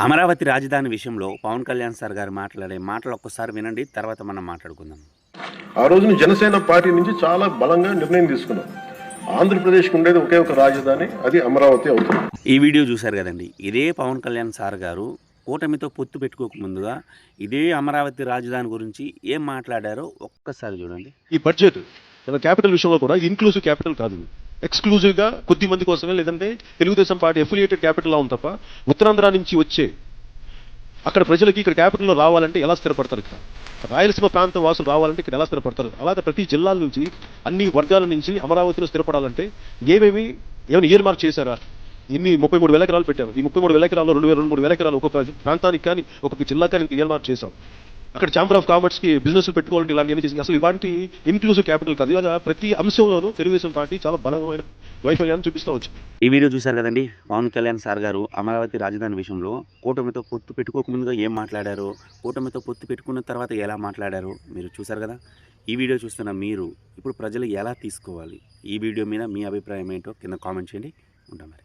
అమరావతి రాజధాని విషయంలో పవన్ కళ్యాణ్ సార్ గారు మాట్లాడే మాటలు ఒక్కసారి వినండి, తర్వాత మనం మాట్లాడుకుందాం. ఆ రోజున జనసేన పార్టీ నుంచి చాలా బలంగా నిర్ణయం తీసుకున్నాం. ఆంధ్రప్రదేశ్కి ఉండేది ఒకే ఒక రాజధాని, అది అమరావతి అవుతుంది. ఈ వీడియో చూశారు కదండి. ఇదే పవన్ కళ్యాణ్ సార్ గారు కూటమితో పొత్తు పెట్టుకోక ముందుగా ఇదే అమరావతి రాజధాని గురించి ఏం మాట్లాడారో ఒక్కసారి చూడండి. ఈ బడ్జెట్ క్యాపిటల్ విషయంలో కూడా ఇన్క్లూజివ్ క్యాపిటల్ కాదు, ఎక్స్క్లూజివ్గా కొద్ది మంది కోసమే, లేదంటే తెలుగుదేశం పార్టీ ఎఫిలియేటెడ్ క్యాపిటల్ లా ఉంది తప్ప ఉత్తరాంధ్ర నుంచి వచ్చే అక్కడ ప్రజలకి ఇక్కడ క్యాపిటల్లో రావాలంటే ఎలా స్థిరపడతారు, ఇక్కడ రాయలసీమ ప్రాంతం వాసులు రావాలంటే ఇక్కడ ఎలా స్థిరపడతారు, అలాగే ప్రతి జిల్లాల నుంచి అన్ని వర్గాల నుంచి అమరావతిలో స్థిరపడాలంటే ఏమైనా ఇయర్ మార్క్ చేశారా? ఇన్ని 33,000 ఎకరాలు పెట్టారు. ఈ 33,000 ఎకరాలు 2,000-3,000 ఎకరాలు ఒక్కొక్క ప్రాంతానికి కానీ ఒక్కొక్క జిల్లా కానీ ఇయర్ మార్క్ చేశాం. అక్కడ ఛాంబర్ ఆఫ్ కామర్స్కి బిజినెస్ పెట్టుకోవాలంటే ఇలాంటి చేసి అసలు ఇలాంటి ఇన్క్లూజివ్ క్యాపిటల్ కాదు. ఇలాగా ప్రతి అంశంలోనూ తెలుగుదేశం పార్టీ చాలా బలమైన వైఫల్యాన్ని చూపిస్తూ వచ్చు. ఈ వీడియో చూశారు కదండి. పవన్ కళ్యాణ్ సార్ గారు అమరావతి రాజధాని విషయంలో కూటమితో పొత్తు పెట్టుకోకముందుగా ఏం మాట్లాడారో, కూటమితో పొత్తు పెట్టుకున్న తర్వాత ఎలా మాట్లాడారో మీరు చూశారు కదా. ఈ వీడియో చూస్తున్న మీరు ఇప్పుడు ప్రజలు ఎలా తీసుకోవాలి, ఈ వీడియో మీద మీ అభిప్రాయం ఏంటో కింద కామెంట్ చేయండి. ఉంటాం మరి.